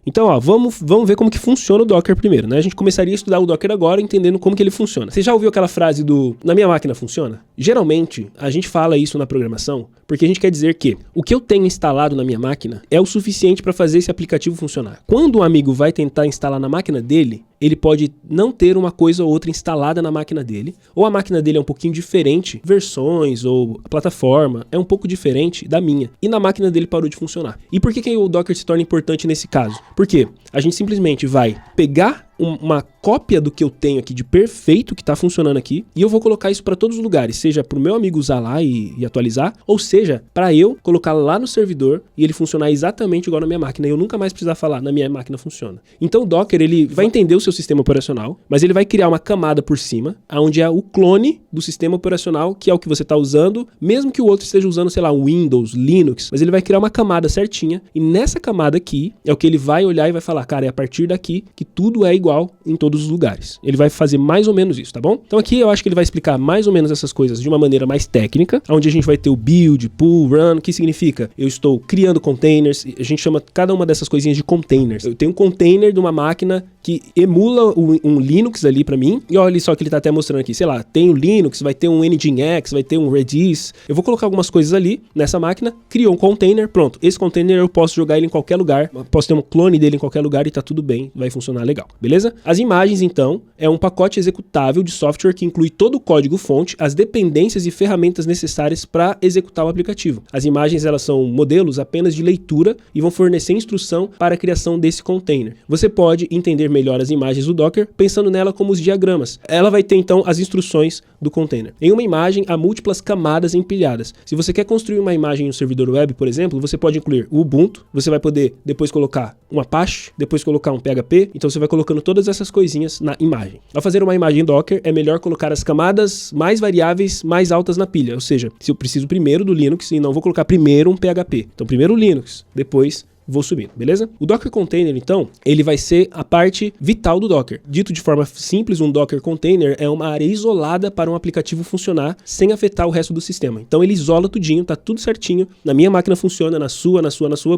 Então, ó, vamos ver como que funciona o Docker primeiro, né? A gente começaria a estudar o Docker agora, entendendo como que ele funciona. Você já ouviu aquela frase do "na minha máquina funciona"? Geralmente, a gente fala isso na programação porque a gente quer dizer que o que eu tenho instalado na minha máquina é o suficiente para fazer esse aplicativo funcionar. Quando um amigo vai tentar instalar na máquina dele, ele pode não ter uma coisa ou outra instalada na máquina dele, ou a máquina dele é um pouquinho diferente, versões ou a plataforma é um pouco diferente da minha, e na máquina dele parou de funcionar. E por que o Docker se torna importante nesse caso? Porque a gente simplesmente vai pegar uma cópia do que eu tenho aqui de perfeito que está funcionando aqui, e eu vou colocar isso para todos os lugares, seja para o meu amigo usar lá e atualizar, ou seja, para eu colocar lá no servidor e ele funcionar exatamente igual na minha máquina, e eu nunca mais precisar falar, na minha máquina funciona. Então o Docker, ele vai entender o seu sistema operacional, mas ele vai criar uma camada por cima, onde é o clone do sistema operacional, que é o que você está usando, mesmo que o outro esteja usando, sei lá, Windows, Linux, mas ele vai criar uma camada certinha, e nessa camada aqui é o que ele vai olhar e vai falar, cara, é a partir daqui que tudo é igual em todos os lugares. Ele vai fazer mais ou menos isso, tá bom? Então aqui eu acho que ele vai explicar mais ou menos essas coisas de uma maneira mais técnica, onde a gente vai ter o build, pull, run, que significa eu estou criando containers, a gente chama cada uma dessas coisinhas de containers. Eu tenho um container de uma máquina que emula um Linux ali pra mim, e olha só que ele tá até mostrando aqui, sei lá, tem o Linux, vai ter um Nginx, vai ter um Redis, eu vou colocar algumas coisas ali nessa máquina, criou um container, pronto, esse container eu posso jogar ele em qualquer lugar, posso ter um clone dele em qualquer lugar e tá tudo bem, vai funcionar legal, beleza? As imagens, então, é um pacote executável de software que inclui todo o código-fonte, as dependências e ferramentas necessárias para executar o aplicativo. As imagens, elas são modelos apenas de leitura e vão fornecer instrução para a criação desse container. Você pode entender melhor as imagens do Docker pensando nela como os diagramas. Ela vai ter, então, as instruções do container. Em uma imagem, há múltiplas camadas empilhadas. Se você quer construir uma imagem em um servidor web, por exemplo, você pode incluir o Ubuntu, você vai poder depois colocar um Apache, depois colocar um PHP, então você vai colocando todas essas coisinhas na imagem. Ao fazer uma imagem Docker, é melhor colocar as camadas mais variáveis mais altas na pilha, ou seja, se eu preciso primeiro do Linux e não vou colocar primeiro um PHP. Então primeiro o Linux, depois vou subindo, beleza? O Docker Container, então, ele vai ser a parte vital do Docker. Dito de forma simples, um Docker Container é uma área isolada para um aplicativo funcionar sem afetar o resto do sistema. Então ele isola tudinho, tá tudo certinho. Na minha máquina funciona, na sua,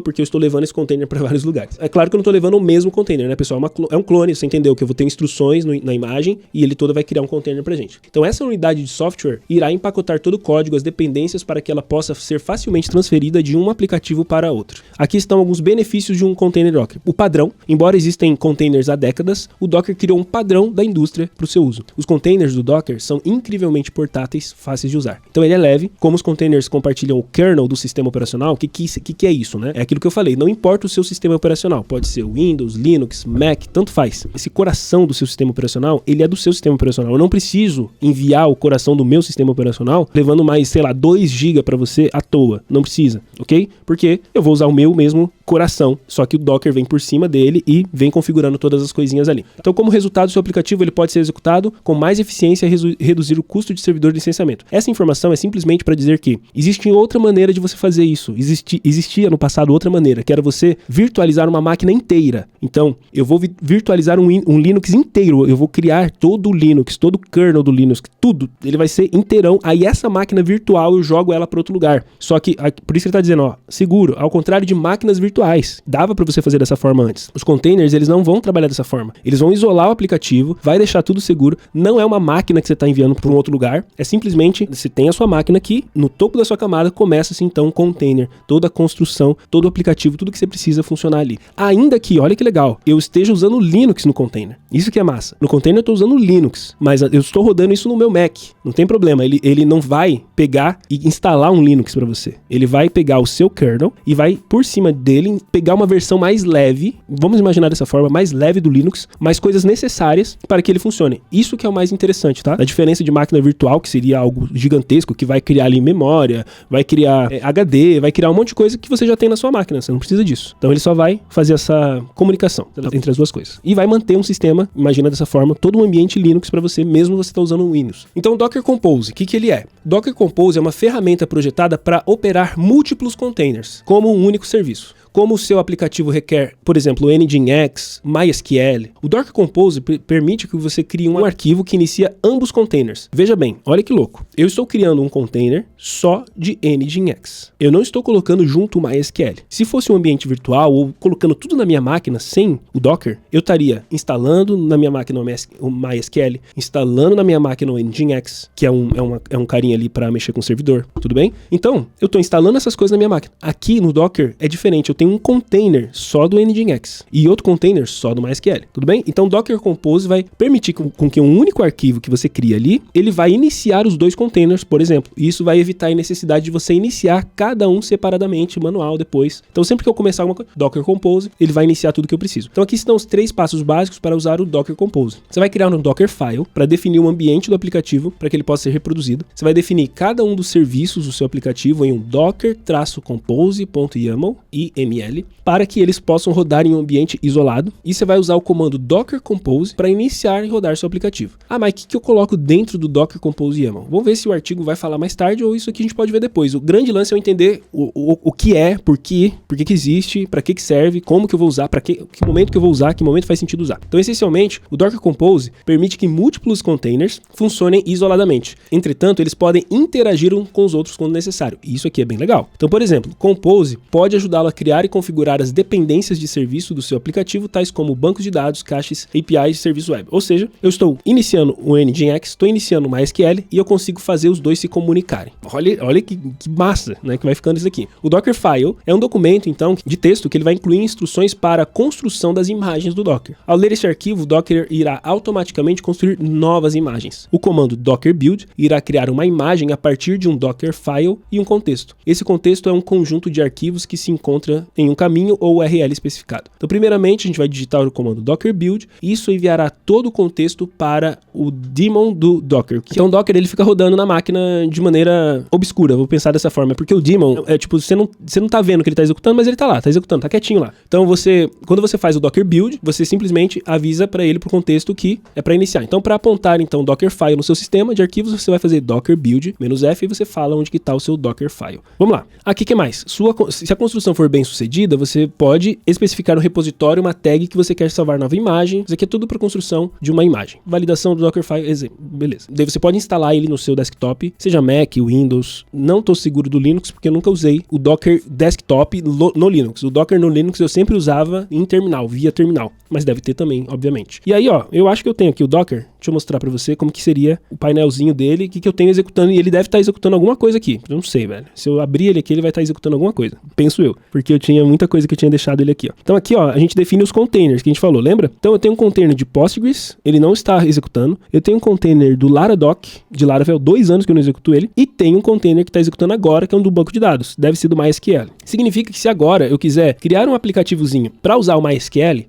porque eu estou levando esse container para vários lugares. É claro que eu não estou levando o mesmo container, né, pessoal? É um clone, você entendeu? Que eu vou ter instruções na imagem e ele todo vai criar um container pra gente. Então essa unidade de software irá empacotar todo o código, as dependências para que ela possa ser facilmente transferida de um aplicativo para outro. Aqui estão alguns benefícios de um container Docker. O padrão, embora existem containers há décadas, o Docker criou um padrão da indústria para o seu uso. Os containers do Docker são incrivelmente portáteis, fáceis de usar. Então ele é leve, como os containers compartilham o kernel do sistema operacional, o que é isso, né? É aquilo que eu falei, não importa o seu sistema operacional, pode ser Windows, Linux, Mac, tanto faz. Esse coração do seu sistema operacional, ele é do seu sistema operacional. Eu não preciso enviar o coração do meu sistema operacional levando mais, sei lá, 2 GB para você à toa. Não precisa, ok? Porque eu vou usar o meu mesmo coração, só que o Docker vem por cima dele e vem configurando todas as coisinhas ali. Então, como resultado, o seu aplicativo ele pode ser executado com mais eficiência e reduzir o custo de servidor de licenciamento. Essa informação é simplesmente para dizer que existe outra maneira de você fazer isso. Existia no passado outra maneira, que era você virtualizar uma máquina inteira. Então, eu vou virtualizar um Linux inteiro, eu vou criar todo o Linux, todo o kernel do Linux, tudo, ele vai ser inteirão. Aí essa máquina virtual eu jogo ela para outro lugar. Só que, por isso que ele está dizendo, ó, seguro, ao contrário de máquinas virtuais. Dava para você fazer dessa forma antes. Os containers, eles não vão trabalhar dessa forma. Eles vão isolar o aplicativo, vai deixar tudo seguro. Não é uma máquina que você está enviando para um outro lugar. É simplesmente, você tem a sua máquina aqui, no topo da sua camada, começa-se então um container. Toda a construção, todo o aplicativo, tudo que você precisa funcionar ali. Ainda que, olha que legal, eu esteja usando Linux no container. Isso que é massa. No container eu estou usando Linux, mas eu estou rodando isso no meu Mac. Não tem problema. Ele não vai pegar e instalar um Linux para você. Ele vai pegar o seu kernel e vai, por cima dele, pegar uma versão mais leve, vamos imaginar dessa forma, mais leve do Linux, mais coisas necessárias para que ele funcione. Isso que é o mais interessante, tá? A diferença de máquina virtual, que seria algo gigantesco, que vai criar ali memória, vai criar HD, vai criar um monte de coisa que você já tem na sua máquina, você não precisa disso. Então ele só vai fazer essa comunicação entre as duas coisas. E vai manter um sistema, imagina dessa forma, todo um ambiente Linux para você, mesmo você está usando o Windows. Então o Docker Compose, o que ele é? Docker Compose é uma ferramenta projetada para operar múltiplos containers, como um único serviço. como o seu aplicativo requer, por exemplo, Nginx, MySQL, o Docker Compose permite que você crie um arquivo que inicia ambos containers. Veja bem, olha que louco. Eu estou criando um container só de Nginx. Eu não estou colocando junto o MySQL. Se fosse um ambiente virtual ou colocando tudo na minha máquina sem o Docker, eu estaria instalando na minha máquina o MySQL, instalando na minha máquina o Nginx, que é um carinha ali para mexer com o servidor, tudo bem? Então, eu estou instalando essas coisas na minha máquina. Aqui no Docker é diferente, eu tenho um container só do Nginx e outro container só do MySQL, tudo bem? Então, o Docker Compose vai permitir com que um único arquivo que você cria ali, ele vai iniciar os dois containers, por exemplo. E isso vai evitar a necessidade de você iniciar cada um separadamente, manual depois. Então, sempre que eu começar alguma coisa, Docker Compose, ele vai iniciar tudo que eu preciso. Então, aqui estão os 3 passos básicos para usar o Docker Compose. Você vai criar um Dockerfile para definir o ambiente do aplicativo para que ele possa ser reproduzido. Você vai definir cada um dos serviços do seu aplicativo em um docker-compose.yaml para que eles possam rodar em um ambiente isolado. E você vai usar o comando Docker Compose para iniciar e rodar seu aplicativo. Ah, mas o que eu coloco dentro do Docker Compose YAML? Vamos ver se o artigo vai falar mais tarde ou isso aqui a gente pode ver depois. O grande lance é eu entender o que é, por que existe, para que serve, como que eu vou usar, para que momento que eu vou usar, que momento faz sentido usar. Então, essencialmente, o Docker Compose permite que múltiplos containers funcionem isoladamente. Entretanto, eles podem interagir uns com os outros quando necessário. E isso aqui é bem legal. Então, por exemplo, Compose pode ajudá-lo a criar e configurar as dependências de serviço do seu aplicativo, tais como bancos de dados, caixas, APIs de serviço web. Ou seja, eu estou iniciando o Nginx, estou iniciando o MySQL e eu consigo fazer os dois se comunicarem. Olha que massa, né, que vai ficando isso aqui. O Dockerfile é um documento, então, de texto que ele vai incluir instruções para a construção das imagens do Docker. Ao ler esse arquivo, o Docker irá automaticamente construir novas imagens. O comando Docker Build irá criar uma imagem a partir de um Dockerfile e um contexto. Esse contexto é um conjunto de arquivos que se encontra em um caminho ou URL especificado. Então, primeiramente, a gente vai digitar o comando Docker Build e isso enviará todo o contexto para o daemon do Docker. Então, o Docker ele fica rodando na máquina de maneira obscura, vou pensar dessa forma, porque o daemon é tipo, você não tá vendo que ele tá executando, mas ele tá lá, tá executando, tá quietinho lá. Então, quando você faz o Docker Build, você simplesmente avisa para ele pro contexto que é para iniciar. Então, para apontar então o Dockerfile no seu sistema de arquivos, você vai fazer Docker Build -F e você fala onde que tá o seu Dockerfile. Vamos lá. Aqui que mais? Se a construção for bem sucedida, você pode especificar no repositório uma tag que você quer salvar nova imagem. Isso aqui é tudo para construção de uma imagem. Validação do Dockerfile, exemplo. Beleza. Daí você pode instalar ele no seu desktop, seja Mac, Windows. Não tô seguro do Linux porque eu nunca usei o Docker Desktop no Linux. O Docker no Linux eu sempre usava em terminal, via terminal. Mas deve ter também, obviamente. E aí, ó, eu acho que eu tenho aqui o Docker. Deixa eu mostrar pra você como que seria o painelzinho dele, o que eu tenho executando. E ele deve estar executando alguma coisa aqui. Eu não sei, velho. Se eu abrir ele aqui, ele vai estar executando alguma coisa. Penso eu. Porque eu tinha muita coisa que eu tinha deixado ele aqui, ó. Então aqui, ó, a gente define os containers que a gente falou, lembra? Então eu tenho um container de Postgres, ele não está executando. Eu tenho um container do Laradoc, de Laravel, 2 anos que eu não executo ele. E tem um container que está executando agora, que é um do banco de dados. Deve ser do MySQL. Significa que se agora eu quiser criar um aplicativozinho para usar o MySQL,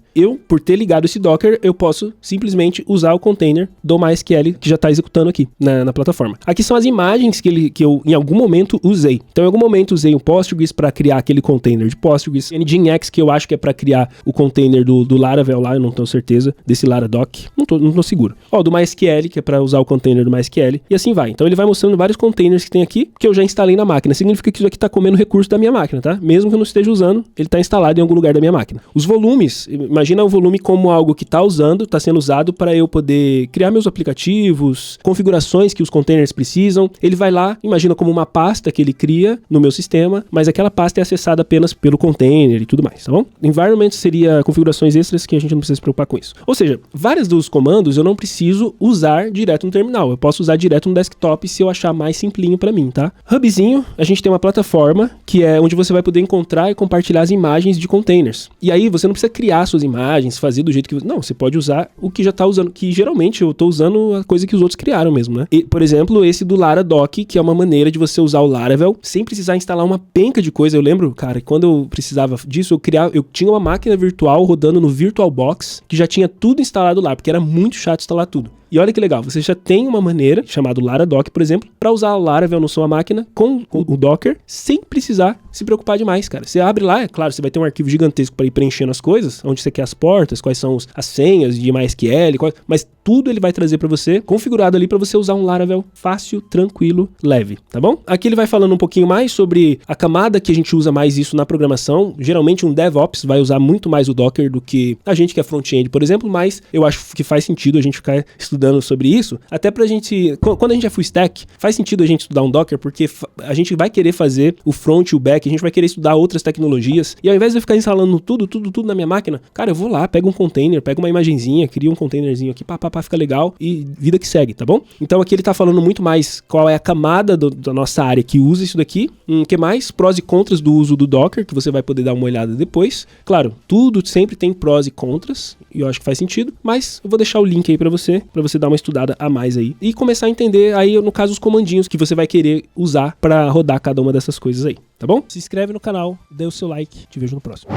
por ter ligado esse Docker, eu posso simplesmente usar o container do MySQL que já está executando aqui na plataforma. Aqui são as imagens que eu em algum momento usei. Então, em algum momento usei o Postgres para criar aquele container de Postgres, Nginx, que eu acho que é para criar o container do Laravel lá, eu não tenho certeza, desse Laradoc, não tô seguro. Ó, do MySQL, que é para usar o container do MySQL, e assim vai. Então, ele vai mostrando vários containers que tem aqui, que eu já instalei na máquina. Significa que isso aqui está comendo recurso da minha máquina, tá? Mesmo que eu não esteja usando, ele está instalado em algum lugar da minha máquina. Os volumes, imagina o volume como algo que está sendo usado para eu poder criar meus aplicativos, configurações que os containers precisam. Ele vai lá, imagina como uma pasta que ele cria no meu sistema, mas aquela pasta é acessada apenas pelo container e tudo mais, tá bom? Environment seria configurações extras que a gente não precisa se preocupar com isso. Ou seja, vários dos comandos eu não preciso usar direto no terminal, eu posso usar direto no desktop se eu achar mais simplinho para mim, tá? Hubzinho, a gente tem uma plataforma que é onde você vai poder encontrar e compartilhar as imagens de containers. E aí você não precisa criar suas imagens, fazer do jeito que você... Não, você pode usar o que já tá usando, que geralmente eu tô usando a coisa que os outros criaram mesmo, né? E, por exemplo, esse do Laradoc, que é uma maneira de você usar o Laravel sem precisar instalar uma penca de coisa. Eu lembro, cara, quando eu precisava disso, eu tinha uma máquina virtual rodando no VirtualBox, que já tinha tudo instalado lá, porque era muito chato instalar tudo. E olha que legal, você já tem uma maneira, chamada Laradoc, por exemplo, para usar a Laravel na sua máquina com o Docker, sem precisar se preocupar demais, cara. Você abre lá, é claro, você vai ter um arquivo gigantesco para ir preenchendo as coisas, onde você quer as portas, quais são as senhas de MySQL, mas tudo ele vai trazer para você, configurado ali para você usar um Laravel fácil, tranquilo, leve, tá bom? Aqui ele vai falando um pouquinho mais sobre a camada que a gente usa mais isso na programação. Geralmente um DevOps vai usar muito mais o Docker do que a gente que é front-end, por exemplo, mas eu acho que faz sentido a gente ficar estudando sobre isso, até pra gente, quando a gente é full stack, faz sentido a gente estudar um Docker, porque a gente vai querer fazer o front e o back, a gente vai querer estudar outras tecnologias, e ao invés de eu ficar instalando tudo na minha máquina, cara, eu vou lá, pego um container, pego uma imagenzinha, crio um containerzinho aqui, pá, fica legal, e vida que segue, tá bom? Então aqui ele tá falando muito mais qual é a camada da nossa área que usa isso daqui, que mais? Prós e contras do uso do Docker, que você vai poder dar uma olhada depois. Claro, tudo sempre tem prós e contras, e eu acho que faz sentido, mas eu vou deixar o link aí pra você dar uma estudada a mais aí, e começar a entender aí, no caso, os comandinhos que você vai querer usar pra rodar cada uma dessas coisas aí, tá bom? Se inscreve no canal, dê o seu like, te vejo no próximo.